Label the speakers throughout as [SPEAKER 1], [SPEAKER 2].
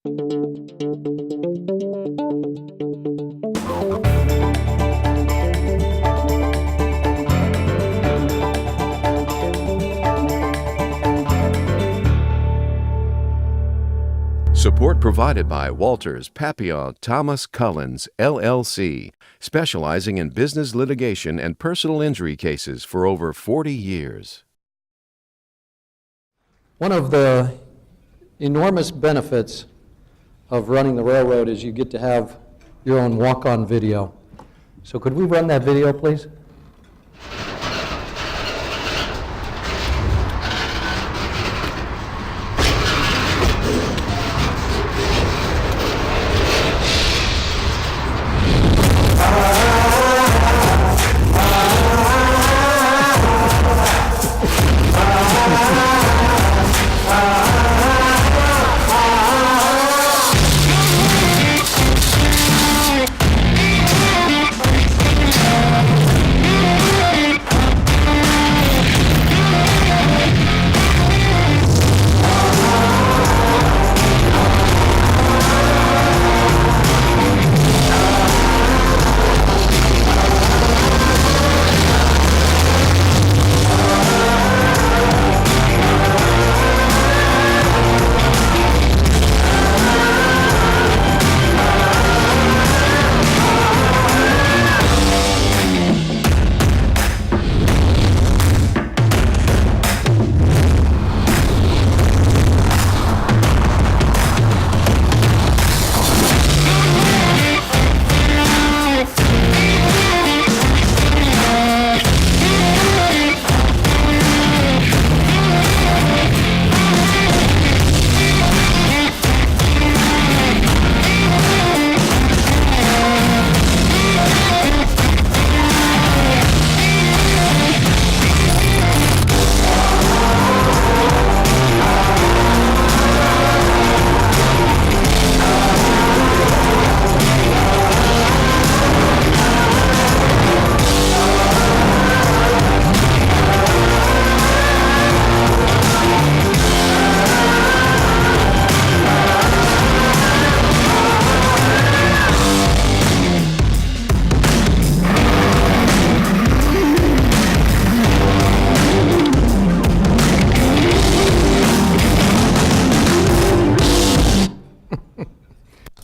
[SPEAKER 1] Support provided by Walters, Papillon, Thomas Cullins, LLC, specializing in business litigation and personal injury cases for over 40 years.
[SPEAKER 2] One of the enormous benefits of running the railroad is you get to have your own walk-on video. So could we run that video, please?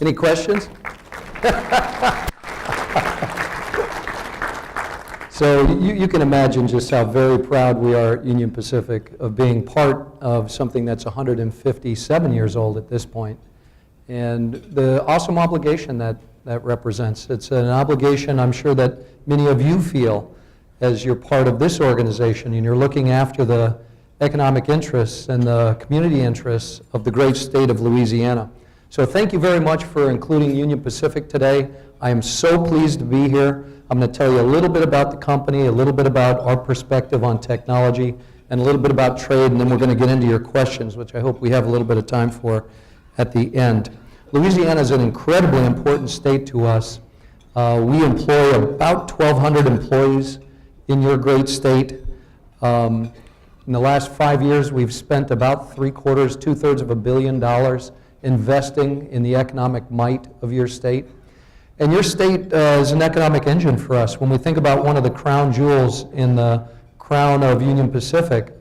[SPEAKER 2] Any questions? So you can imagine just how very proud we are at Union Pacific of being part of something that's 157 years old at this point, and the awesome obligation that represents. It's an obligation I'm sure that many of you feel as you're part of this organization and you're looking after the economic interests and the community interests of the great state of Louisiana. So thank you very much for including Union Pacific today. I am so pleased to be here. I'm going to tell you a little bit about the company, a little bit about our perspective on technology, and a little bit about trade, and then we're going to get into your questions, which I hope we have a little bit of time for at the end. Louisiana is an incredibly important state to us. We employ about 1,200 employees in your great state. In the last 5 years, we've spent about two-thirds of $1 billion investing in the economic might of your state. And your state is an economic engine for us. When we think about one of the crown jewels in the crown of Union Pacific,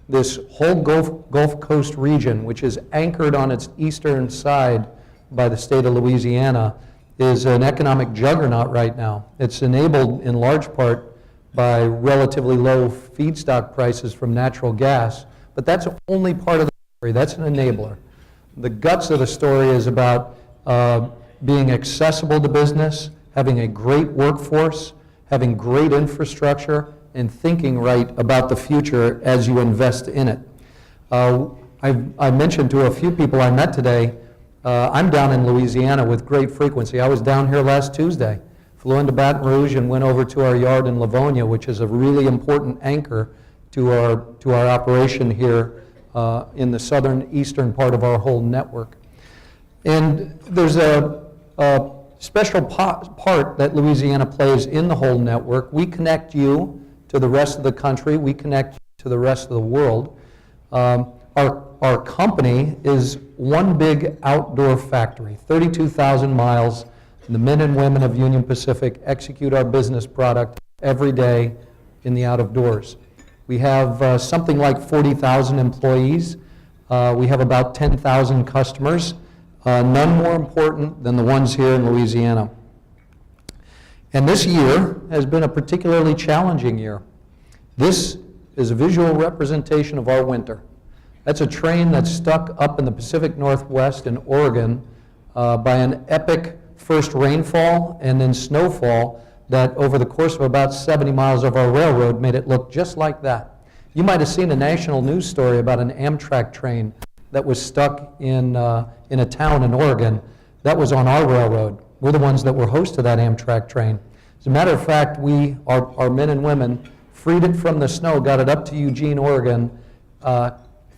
[SPEAKER 2] this whole Gulf Coast region, which is anchored on its eastern side by the state of Louisiana, is an economic juggernaut right now. It's enabled in large part by relatively low feedstock prices from natural gas, but that's only part of the story. That's an enabler. The guts of the story is about being accessible to business, having a great workforce, having great infrastructure, and thinking right about the future as you invest in it. I mentioned to a few people I met today, I'm down in Louisiana with great frequency. I was down here last Tuesday, flew into Baton Rouge and went over to our yard in Livonia, which is a really important anchor to our operation here in the southern eastern part of our whole network. And there's a special part that Louisiana plays in the whole network. We connect you to the rest of the country. We connect you to the rest of the world. Our our company is one big outdoor factory, 32,000 miles. The men and women of Union Pacific execute our business product every day in the out of doors. We have something like 40,000 employees. We have about 10,000 customers, none more important than the ones here in Louisiana. And this year has been a particularly challenging year. This is a visual representation of our winter. That's a train that's stuck up in the Pacific Northwest in Oregon by an epic first rainfall and then snowfall that over the course of about 70 miles of our railroad made it look just like that. You might have seen a national news story about an Amtrak train that was stuck in a town in Oregon. That was on our railroad. We're the ones that were host to that Amtrak train. As a matter of fact, our men and women freed it from the snow, got it up to Eugene, Oregon,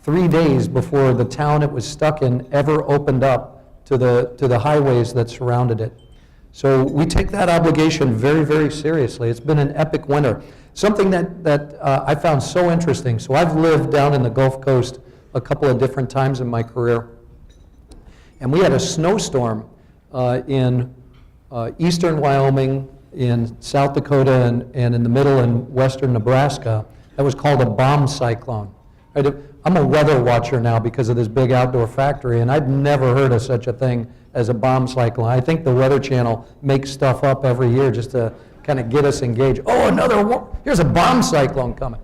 [SPEAKER 2] 3 days before the town it was stuck in ever opened up to the highways that surrounded it. So we take that obligation very, very seriously. It's been an epic winter. Something that I found so interesting. So I've lived down in the Gulf Coast a couple of different times in my career. And we had a snowstorm in eastern Wyoming, in South Dakota, and in the middle and western Nebraska that was called a bomb cyclone. I'm a weather watcher now because of this big outdoor factory, and I'd never heard of such a thing as a bomb cyclone. I think the Weather Channel makes stuff up every year just to kind of get us engaged. Oh, here's a bomb cyclone coming.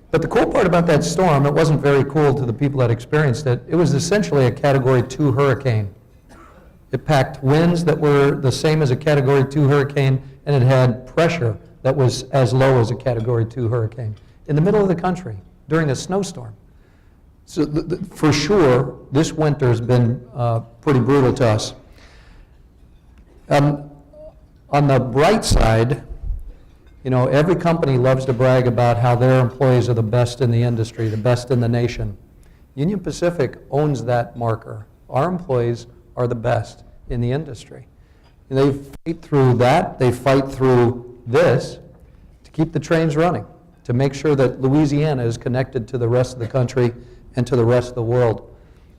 [SPEAKER 2] But the cool part about that storm, it wasn't very cool to the people that experienced it. It was essentially a Category 2 hurricane. It packed winds that were the same as a Category 2 hurricane, and it had pressure that was as low as a Category 2 hurricane in the middle of the country during a snowstorm. So for sure, this winter has been pretty brutal to us. On the bright side, you know, every company loves to brag about how their employees are the best in the industry, the best in the nation. Union Pacific owns that marker. Our employees are the best in the industry. And they fight through that, they fight through this to keep the trains running, to make sure that Louisiana is connected to the rest of the country and to the rest of the world.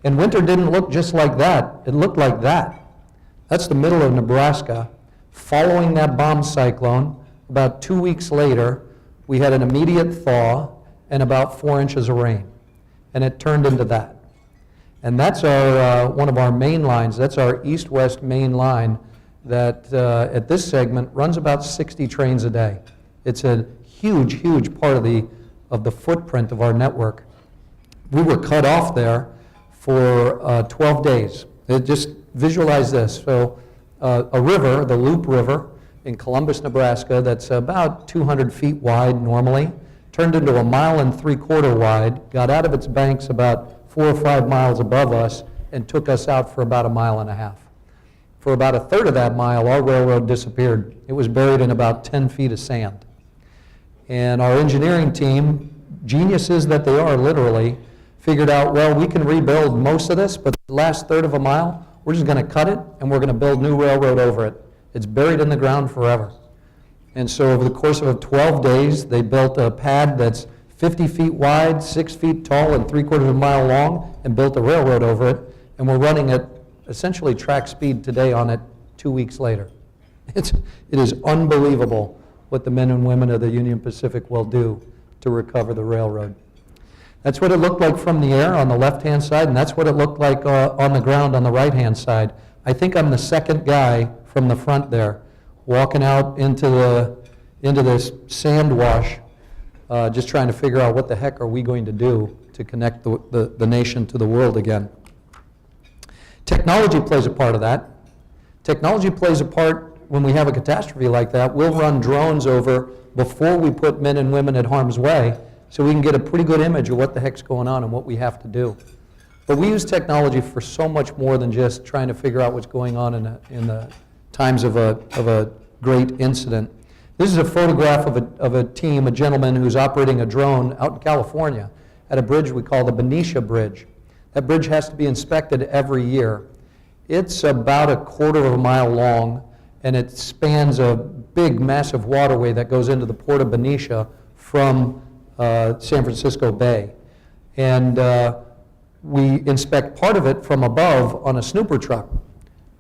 [SPEAKER 2] And winter didn't look just like that. It looked like that. That's the middle of Nebraska. Following that bomb cyclone, about 2 weeks later, we had an immediate thaw and about 4 inches of rain. And it turned into that. And that's our one of our main lines. That's our east-west main line that at this segment runs about 60 trains a day. It's a huge, huge part of the footprint of our network. We were cut off there for 12 days. Just visualize this. So a river, the Loop River in Columbus, Nebraska, that's about 200 feet wide normally, turned into 1.75 miles wide, got out of its banks about 4 or 5 miles above us, and took us out for about 1.5 miles. For about a third of that mile, our railroad disappeared. It was buried in about 10 feet of sand. And our engineering team, geniuses that they are literally, figured out, well, we can rebuild most of this, but the last third of a mile, we're just going to cut it, and we're going to build new railroad over it. It's buried in the ground forever. And so over the course of 12 days, they built a pad that's 50 feet wide, 6 feet tall, and 3/4 of a mile long, and built a railroad over it. And we're running at essentially track speed today on it 2 weeks later. It is unbelievable what the men and women of the Union Pacific will do to recover the railroad. That's what it looked like from the air on the left-hand side, and that's what it looked like on the ground on the right-hand side. I think I'm the second guy from the front there, walking out into this sand wash, just trying to figure out what the heck are we going to do to connect the nation to the world again. Technology plays a part of that. Technology plays a part when we have a catastrophe like that. We'll run drones over before we put men and women at harm's way, so we can get a pretty good image of what the heck's going on and what we have to do. But we use technology for so much more than just trying to figure out what's going on in the times of a great incident. This is a photograph of a team, a gentleman who's operating a drone out in California at a bridge we call the Benicia Bridge. That bridge has to be inspected every year. It's about 1/4 of a mile long, and it spans a big, massive waterway that goes into the port of Benicia from San Francisco Bay. And We inspect part of it from above on a snooper truck.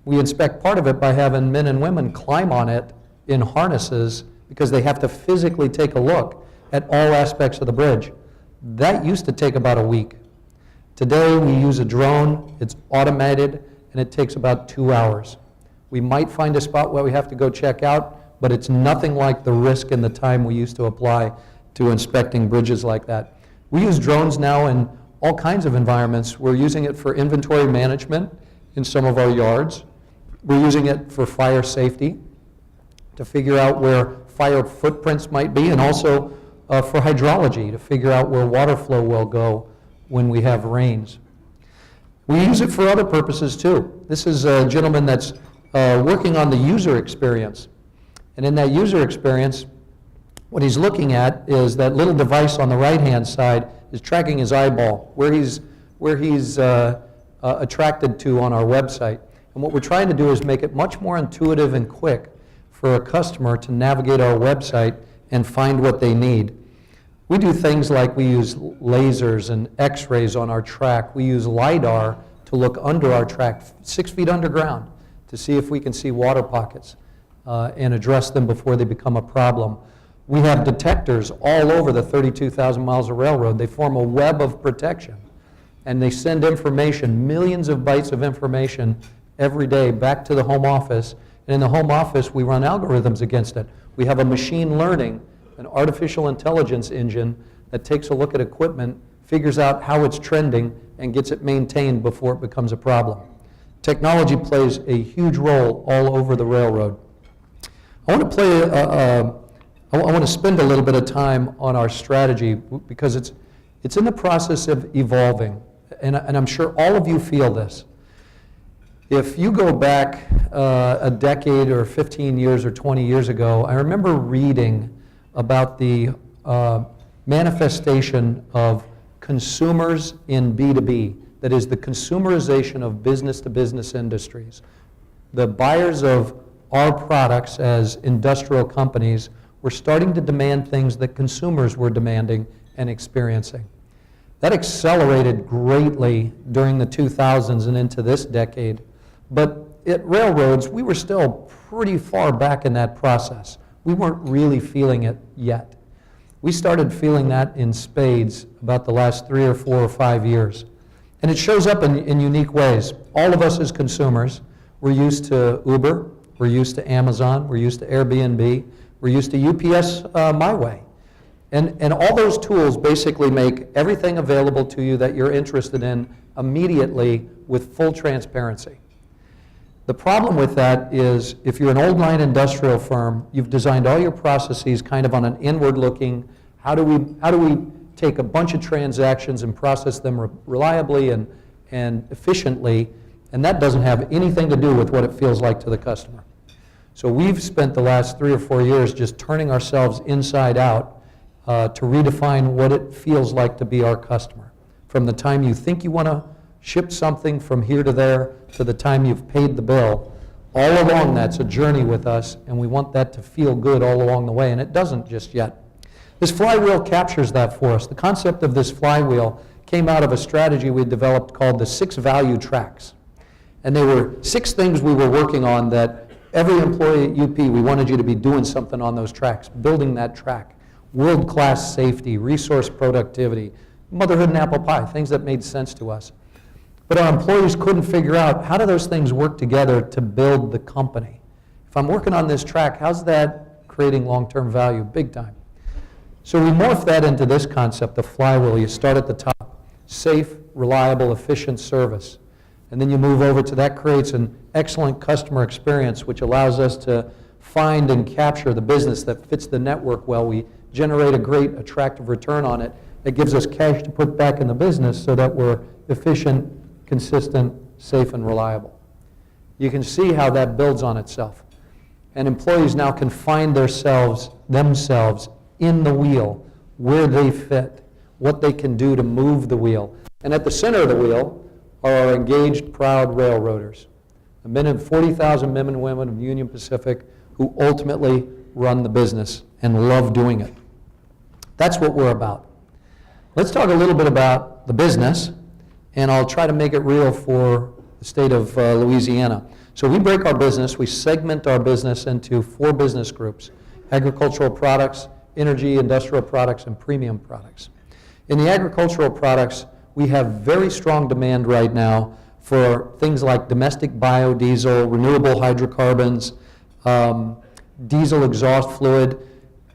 [SPEAKER 2] We inspect part of it by having men and women climb on it in harnesses because they have to physically take a look at all aspects of the bridge. That used to take about a week. Today we use a drone, it's automated, and it takes about 2 hours. We might find a spot where we have to go check out, but it's nothing like the risk and the time we used to apply to inspecting bridges like that. We use drones now in all kinds of environments. We're using it for inventory management in some of our yards. We're using it for fire safety, to figure out where fire footprints might be, and also for hydrology, to figure out where water flow will go when we have rains. We use it for other purposes too. This is a gentleman that's working on the user experience. And in that user experience, what he's looking at is that little device on the right-hand side is tracking his eyeball, where he's attracted to on our website. And what we're trying to do is make it much more intuitive and quick for a customer to navigate our website and find what they need. We do things like we use lasers and x-rays on our track. We use LiDAR to look under our track, 6 feet underground, to see if we can see water pockets and address them before they become a problem. We have detectors all over the 32,000 miles of railroad. They form a web of protection, and they send information, millions of bytes of information every day back to the home office. And in the home office, we run algorithms against it. We have a machine learning, an artificial intelligence engine that takes a look at equipment, figures out how it's trending, and gets it maintained before it becomes a problem. Technology plays a huge role all over the railroad. I want to spend a little bit of time on our strategy because it's in the process of evolving, and I'm sure all of you feel this. If you go back a decade or 15 years or 20 years ago, I remember reading about the manifestation of consumers in B2B, that is the consumerization of business-to-business industries. The buyers of our products as industrial companies were starting to demand things that consumers were demanding and experiencing. That accelerated greatly during the 2000s and into this decade. But at railroads, we were still pretty far back in that process. We weren't really feeling it yet. We started feeling that in spades about the last 3 or 4 or 5 years. And it shows up in unique ways. All of us as consumers, we're used to Uber, we're used to Amazon, we're used to Airbnb, we're used to UPS My Way. And all those tools basically make everything available to you that you're interested in immediately with full transparency. The problem with that is if you're an old line industrial firm, you've designed all your processes kind of on an inward looking, how do we take a bunch of transactions and process them reliably and efficiently, and that doesn't have anything to do with what it feels like to the customer. So we've spent the last 3 or 4 years just turning ourselves inside out to redefine what it feels like to be our customer. From the time you think you want to ship something from here to there to the time you've paid the bill, all along that's a journey with us, and we want that to feel good all along the way, and it doesn't just yet. This flywheel captures that for us. The concept of this flywheel came out of a strategy we developed called the 6 value tracks. And there were 6 things we were working on that every employee at UP, we wanted you to be doing something on those tracks, building that track. World-class safety, resource productivity, motherhood and apple pie, things that made sense to us. But our employees couldn't figure out how do those things work together to build the company. If I'm working on this track, how's that creating long-term value? Big time. So we morphed that into this concept, the flywheel. You start at the top, safe, reliable, efficient service. And then you move over to that creates an excellent customer experience, which allows us to find and capture the business that fits the network well. We generate a great, attractive return on it. It gives us cash to put back in the business so that we're efficient, consistent, safe, and reliable. You can see how that builds on itself. And employees now can find themselves in the wheel, where they fit, what they can do to move the wheel. And at the center of the wheel are our engaged, proud railroaders. The 40,000 men and women of Union Pacific who ultimately run the business and love doing it. That's what we're about. Let's talk a little bit about the business and I'll try to make it real for the state of Louisiana. So we break our business, we segment our business into 4 business groups: agricultural products, energy, industrial products, and premium products. In the agricultural products, we have very strong demand right now for things like domestic biodiesel, renewable hydrocarbons, diesel exhaust fluid.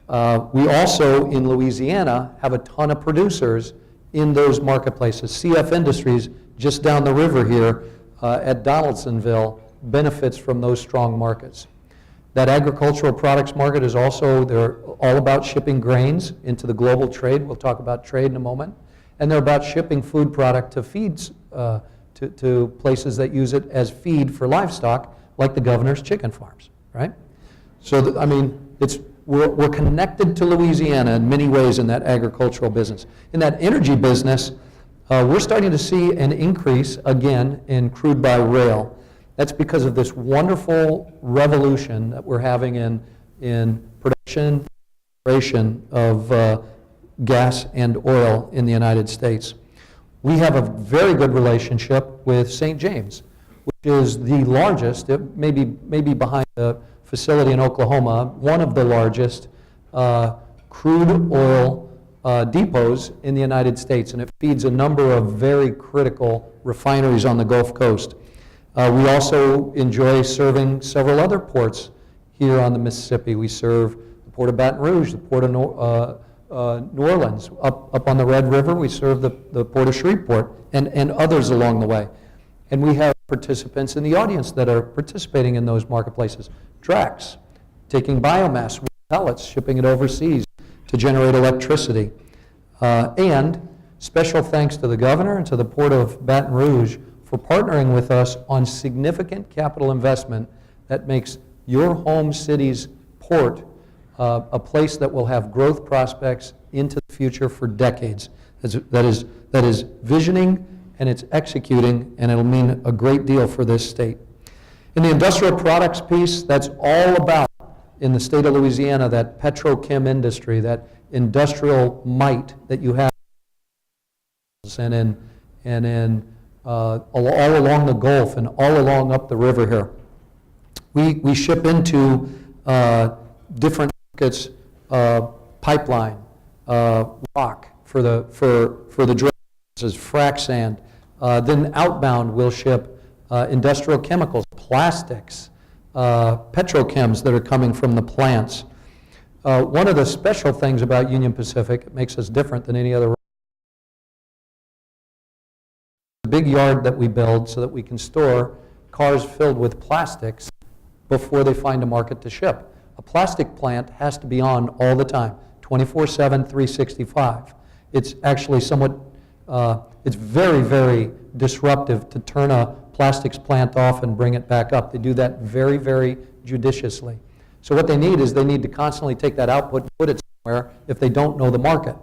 [SPEAKER 2] We also, in Louisiana, have a ton of producers in those marketplaces. CF Industries, just down the river here at Donaldsonville, benefits from those strong markets. That agricultural products market is also, they're all about shipping grains into the global trade. We'll talk about trade in a moment. And they're about shipping food product to feeds, to places that use it as feed for livestock, like the governor's chicken farms, right? So, I mean, we're connected to Louisiana in many ways in that agricultural business. In that energy business, we're starting to see an increase, again, in crude by rail. That's because of this wonderful revolution that we're having in production of gas and oil in the United States. We have a very good relationship with St. James, which is the largest, maybe behind the facility in Oklahoma, one of the largest crude oil depots in the United States, and it feeds a number of very critical refineries on the Gulf Coast. We also enjoy serving several other ports here on the Mississippi. We serve the Port of Baton Rouge, the Port of New Orleans. Up on the Red River, we serve the Port of Shreveport and others along the way. And we have participants in the audience that are participating in those marketplaces. Drax, taking biomass with pellets, shipping it overseas to generate electricity. And special thanks to the governor and to the Port of Baton Rouge for partnering with us on significant capital investment that makes your home city's port a place that will have growth prospects into the future for decades. That is visioning, and it's executing, and it'll mean a great deal for this state. In the industrial products piece, that's all about, in the state of Louisiana, that petrochem industry, that industrial might that you have, and all along the Gulf and all along up the river here. We ship into different markets, pipeline, rock for the dredges, frac sand. Then outbound we'll ship industrial chemicals, plastics, petrochems that are coming from the plants. One of the special things about Union Pacific, it makes us different than any other, big yard that we build so that we can store cars filled with plastics before they find a market to ship. A plastic plant has to be on all the time, 24/7, 365. It's actually somewhat, it's very, very disruptive to turn a plastics plant off and bring it back up. They do that very, very judiciously. So what they need is they need to constantly take that output and put it somewhere if they don't know the market.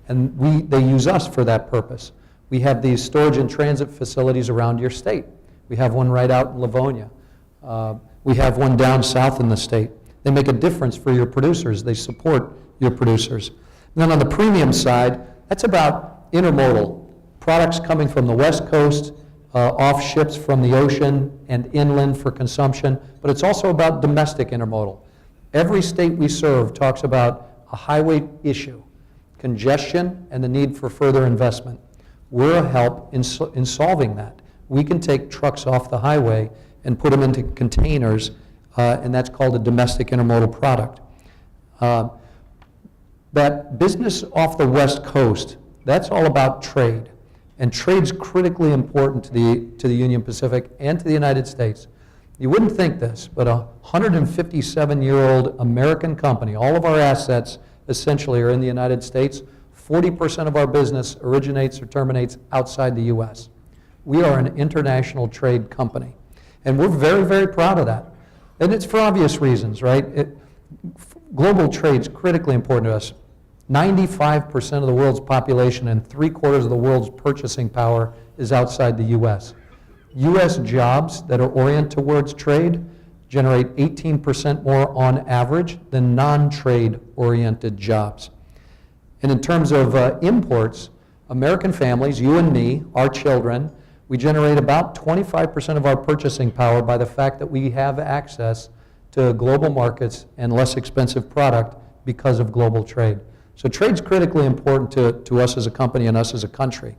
[SPEAKER 2] And they use us for that purpose. We have these storage and transit facilities around your state. We have one right out in Livonia. We have one down south in the state. They make a difference for your producers. They support your producers. And then on the premium side, that's about intermodal, products coming from the West Coast, off ships from the ocean and inland for consumption, but it's also about domestic intermodal. Every state we serve talks about a highway issue, congestion, and the need for further investment. We're a help in solving that. We can take trucks off the highway and put them into containers, and that's called a domestic intermodal product. That business off the West Coast, that's all about trade. And trade's critically important to the Union Pacific and to the United States. You wouldn't think this, but a 157-year-old American company, all of our assets essentially are in the United States. 40% of our business originates or terminates outside the U.S. We are an international trade company, and we're very, very proud of that. And it's for obvious reasons, right? Global trade's critically important to us. 95% of the world's population and 3/4 of the world's purchasing power is outside the U.S. U.S. jobs that are oriented towards trade generate 18% more on average than non-trade oriented jobs. And in terms of imports, American families, you and me, our children, we generate about 25% of our purchasing power by the fact that we have access to global markets and less expensive product because of global trade. So trade's critically important to us as a company and us as a country.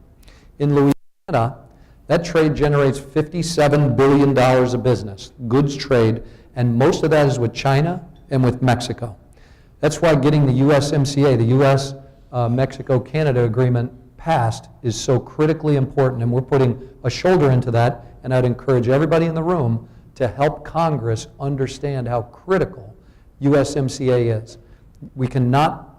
[SPEAKER 2] In Louisiana, that trade generates $57 billion of business, goods trade, and most of that is with China and with Mexico. That's why getting the USMCA, the U.S. Mexico-Canada agreement passed is so critically important, and we're putting a shoulder into that, and I'd encourage everybody in the room to help Congress understand how critical USMCA is. We cannot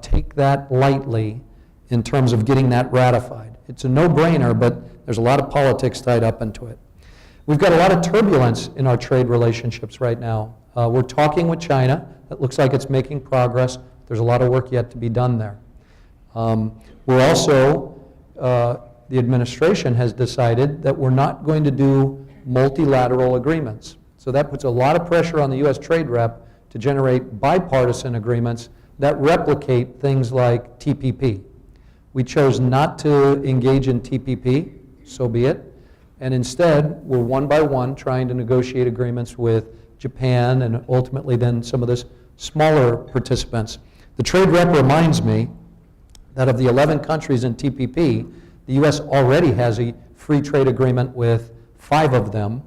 [SPEAKER 2] take that lightly in terms of getting that ratified. It's a no-brainer, but there's a lot of politics tied up into it. We've got a lot of turbulence in our trade relationships right now. We're talking with China. It looks like it's making progress. There's a lot of work yet to be done there. We're also, the administration has decided that we're not going to do multilateral agreements. So that puts a lot of pressure on the U.S. trade rep to generate bipartisan agreements that replicate things like TPP. We chose not to engage in TPP, so be it, and instead we're one by one trying to negotiate agreements with Japan and ultimately then some of the smaller participants. The trade rep reminds me that of the 11 countries in TPP, the U.S. already has a free trade agreement with 5 of them.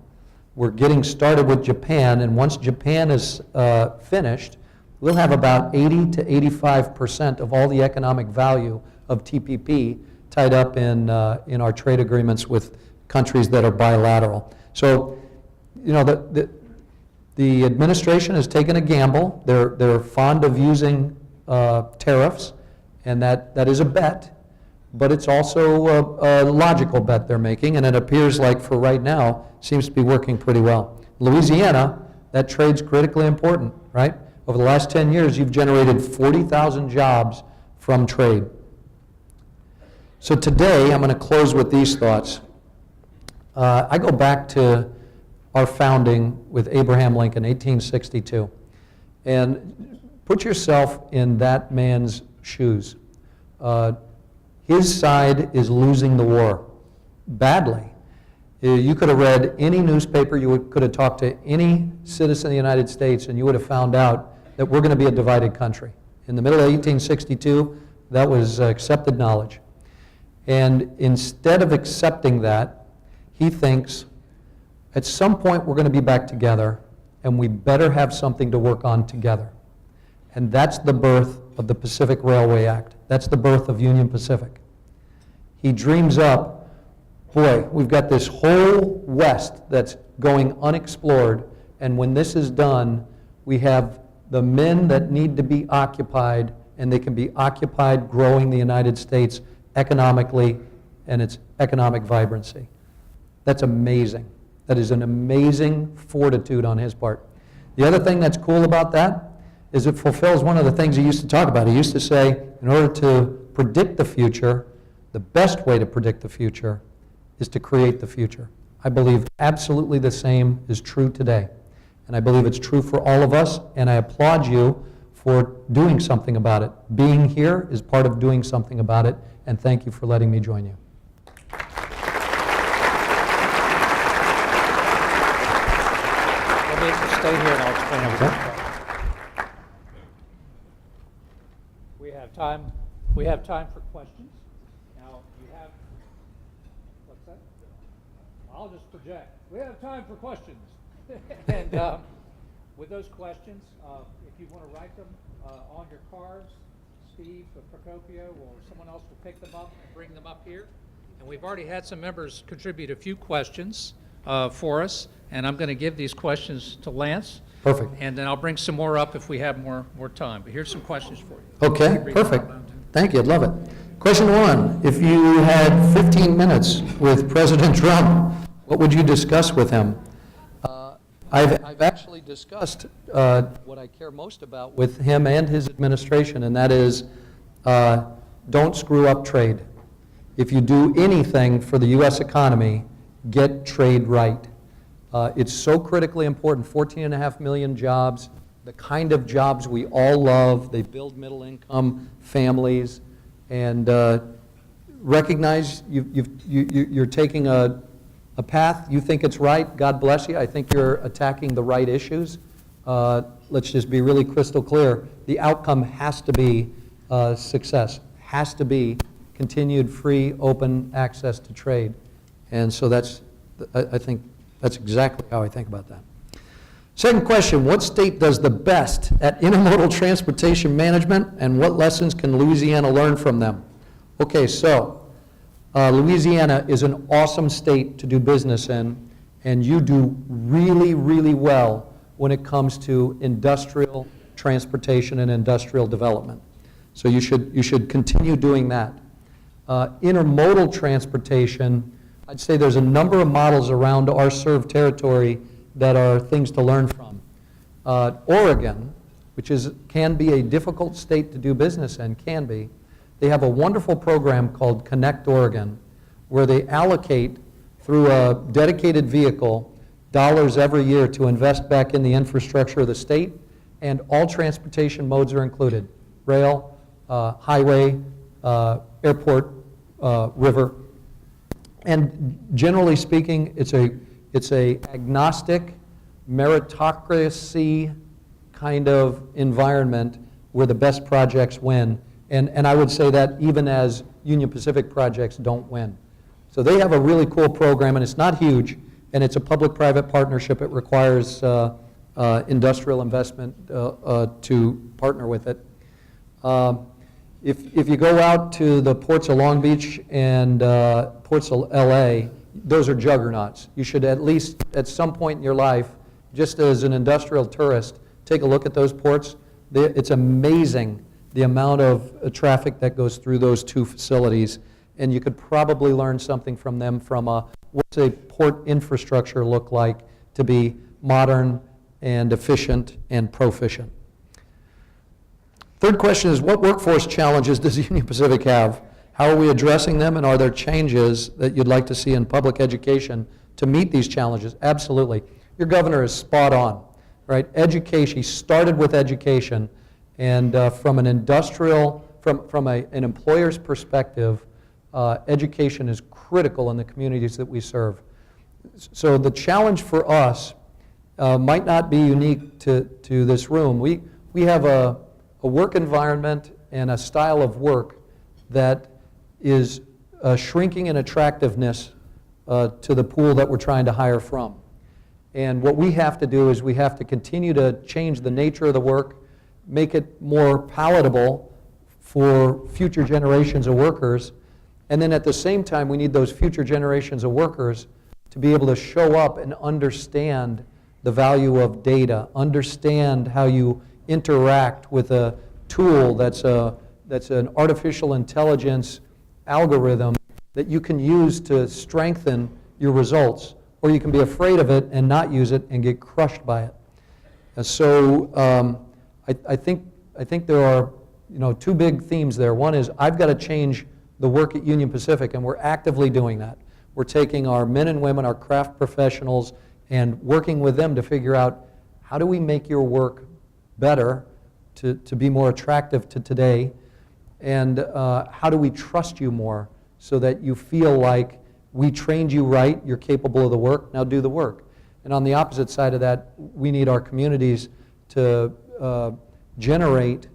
[SPEAKER 2] We're getting started with Japan, and once Japan is finished, we'll have about 80 to 85% of all the economic value of TPP tied up in our trade agreements with countries that are bilateral. So, you know, the administration has taken a gamble. They're fond of using tariffs, and that is a bet, but it's also a logical bet they're making, and it appears like for right now seems to be working pretty well. Louisiana, that trade's critically important, right? Over the last 10 years, you've generated 40,000 jobs from trade. So today, I'm going to close with these thoughts. I go back to our founding with Abraham Lincoln, 1862, and put yourself in that man's shoes. His side is losing the war badly. You could have read any newspaper, could have talked to any citizen of the United States, and you would have found out that we're going to be a divided country. In the middle of 1862, that was accepted knowledge. And instead of accepting that, he thinks, at some point we're going to be back together, and we better have something to work on together. And that's the birth of the Pacific Railway Act. That's the birth of Union Pacific. He dreams up, boy, we've got this whole West that's going unexplored, and when this is done, we have the men that need to be occupied, and they can be occupied growing the United States economically and its economic vibrancy. That's amazing. That is an amazing fortitude on his part. The other thing that's cool about that is it fulfills one of the things he used to talk about. He used to say, in order to predict the future, the best way to predict the future is to create the future. I believe absolutely the same is true today. And I believe it's true for all of us, and I applaud you for doing something about it. Being here is part of doing something about it, and thank you for letting me join you.
[SPEAKER 3] Let me stay here and I'll explain everything. We have time for questions. Now, you have, what's that? I'll just project. We have time for questions. And with those questions, if you want to write them on your cards, Steve Procopio or someone else will pick them up and bring them up here. And we've already had some members contribute a few questions for us, and I'm going to give these questions to Lance.
[SPEAKER 2] Perfect.
[SPEAKER 3] And then I'll bring some more up if we have more time. But here's some questions for you.
[SPEAKER 2] Okay, perfect. Thank you, I'd love it. Question 1, if you had 15 minutes with President Trump, what would you discuss with him? I've actually discussed what I care most about with him and his administration, and that is don't screw up trade. If you do anything for the U.S. economy, get trade right. It's so critically important, 14.5 million jobs, the kind of jobs we all love. They build middle-income families. And recognize you're taking a path, you think it's right, God bless you. I think you're attacking the right issues. Let's just be really crystal clear. The outcome has to be success, has to be continued free, open access to trade. And so I think that's exactly how I think about that. Second question, what state does the best at intermodal transportation management, and what lessons can Louisiana learn from them? Okay, so Louisiana is an awesome state to do business in, and you do really, really well when it comes to industrial transportation and industrial development. So you should continue doing that. Intermodal transportation, I'd say there's a number of models around our served territory that are things to learn from. Oregon, which can be a difficult state to do business in, they have a wonderful program called Connect Oregon, where they allocate through a dedicated vehicle dollars every year to invest back in the infrastructure of the state, and all transportation modes are included: rail, highway, airport, river. And generally speaking, it's a agnostic, meritocracy kind of environment where the best projects win. And I would say that even as Union Pacific projects don't win. So they have a really cool program, and it's not huge, and it's a public-private partnership. It requires industrial investment to partner with it. If you go out to the ports of Long Beach and ports of LA, those are juggernauts. You should at least, at some point in your life, just as an industrial tourist, take a look at those ports. It's amazing the amount of traffic that goes through those two facilities, and you could probably learn something from them from what's a port infrastructure look like to be modern and efficient and proficient. Third question is, what workforce challenges does Union Pacific have? How are we addressing them, and are there changes that you'd like to see in public education to meet these challenges? Absolutely. Your governor is spot on, right? Education, he started with education, and from an industrial, from an employer's perspective, education is critical in the communities that we serve. So the challenge for us might not be unique to this room. We have a work environment and a style of work that is shrinking in attractiveness to the pool that we're trying to hire from. And what we have to do is we have to continue to change the nature of the work, make it more palatable for future generations of workers, and then at the same time we need those future generations of workers to be able to show up and understand the value of data, understand how you interact with a tool that's an artificial intelligence algorithm that you can use to strengthen your results, or you can be afraid of it and not use it and get crushed by it. And so I think there are two big themes there. One is I've got to change the work at Union Pacific, and we're actively doing that. We're taking our men and women, our craft professionals, and working with them to figure out how do we make your work better to be more attractive to today, and how do we trust you more so that you feel like we trained you right, you're capable of the work, now do the work. And on the opposite side of that, we need our communities to generate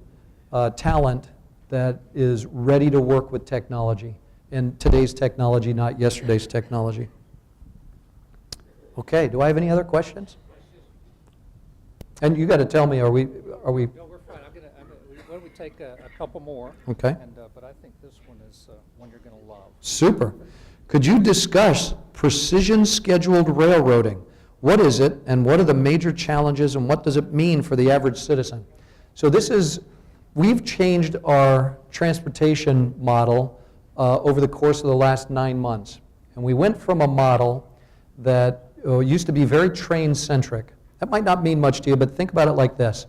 [SPEAKER 2] talent that is ready to work with technology, and today's technology, not yesterday's technology. Okay, do I have any other questions? And you got to tell me, are we?
[SPEAKER 3] No, we're fine. Why don't we take a couple more?
[SPEAKER 2] Okay.
[SPEAKER 3] But I think this one is one you're going to love.
[SPEAKER 2] Super. Could you discuss precision scheduled railroading? What is it, and what are the major challenges, and what does it mean for the average citizen? So we've changed our transportation model over the course of the last 9 months. And we went from a model that used to be very train-centric. That might not mean much to you, but think about it like this.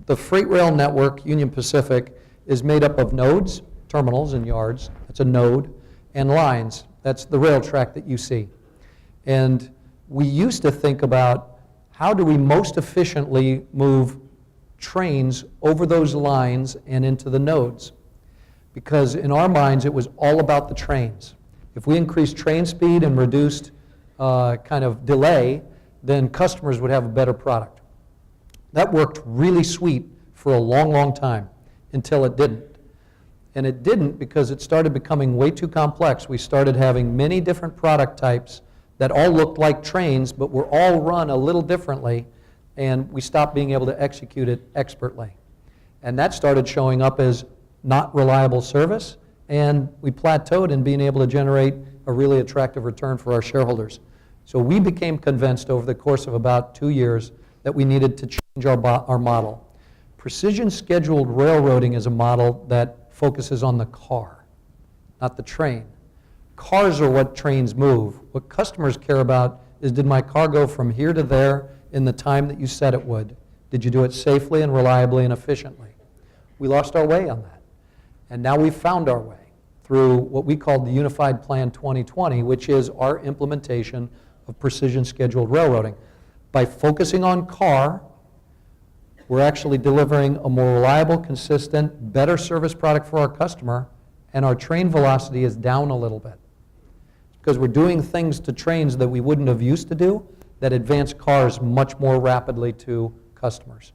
[SPEAKER 2] The freight rail network, Union Pacific, is made up of nodes, terminals and yards, that's a node, and lines, that's the rail track that you see. And we used to think about how do we most efficiently move trains over those lines and into the nodes. because in our minds, it was all about the trains. If we increased train speed and reduced kind of delay, then customers would have a better product. That worked really sweet for a long, long time until it didn't. And it didn't because it started becoming way too complex. We started having many different product types that all looked like trains, but were all run a little differently, and we stopped being able to execute it expertly. And that started showing up as not reliable service, and we plateaued in being able to generate a really attractive return for our shareholders. So we became convinced over the course of about 2 years that we needed to change our model. Precision scheduled railroading is a model that focuses on the car, not the train. Cars are what trains move. What customers care about is, did my car go from here to there in the time that you said it would? Did you do it safely and reliably and efficiently? We lost our way on that. And now we've found our way through what we call the Unified Plan 2020, which is our implementation of precision scheduled railroading. By focusing on car, we're actually delivering a more reliable, consistent, better service product for our customer, and our train velocity is down a little bit. Because we're doing things to trains that we wouldn't have used to do that advance cars much more rapidly to customers.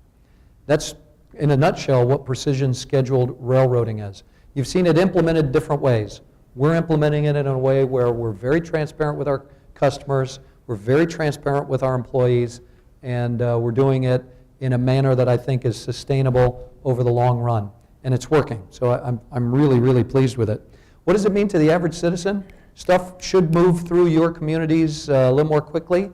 [SPEAKER 2] That's, in a nutshell, what precision scheduled railroading is. You've seen it implemented different ways. We're implementing it in a way where we're very transparent with our customers, we're very transparent with our employees, and we're doing it in a manner that I think is sustainable over the long run. And it's working, so I'm really, really pleased with it. What does it mean to the average citizen? Stuff should move through your communities a little more quickly.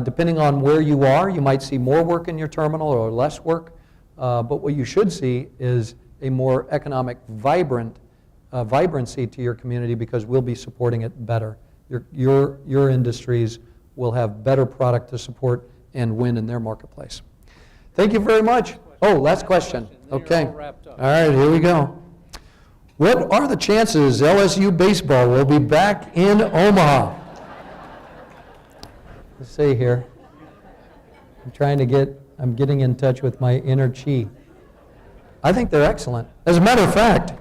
[SPEAKER 2] Depending on where you are, you might see more work in your terminal or less work. But what you should see is a more economic vibrancy to your community, because we'll be supporting it better. Your industries will have better product to support and win in their marketplace. Thank you very much. Oh, last question. Okay. All right, here we go. What are the chances LSU baseball will be back in Omaha? Let's see here. I'm getting in touch with my inner chi. I think they're excellent. As a matter of fact,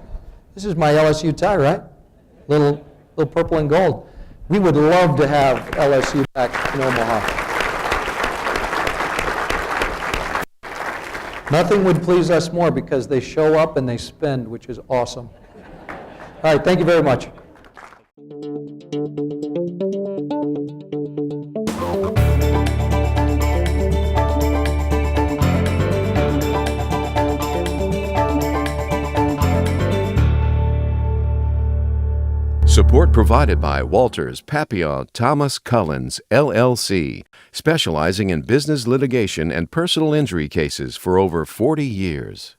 [SPEAKER 2] this is my LSU tie, right? Little purple and gold. We would love to have LSU back in Omaha. Nothing would please us more, because they show up and they spend, which is awesome. All right, thank you very much.
[SPEAKER 1] Support provided by Walters, Papillon, Thomas Cullens, LLC, specializing in business litigation and personal injury cases for over 40 years.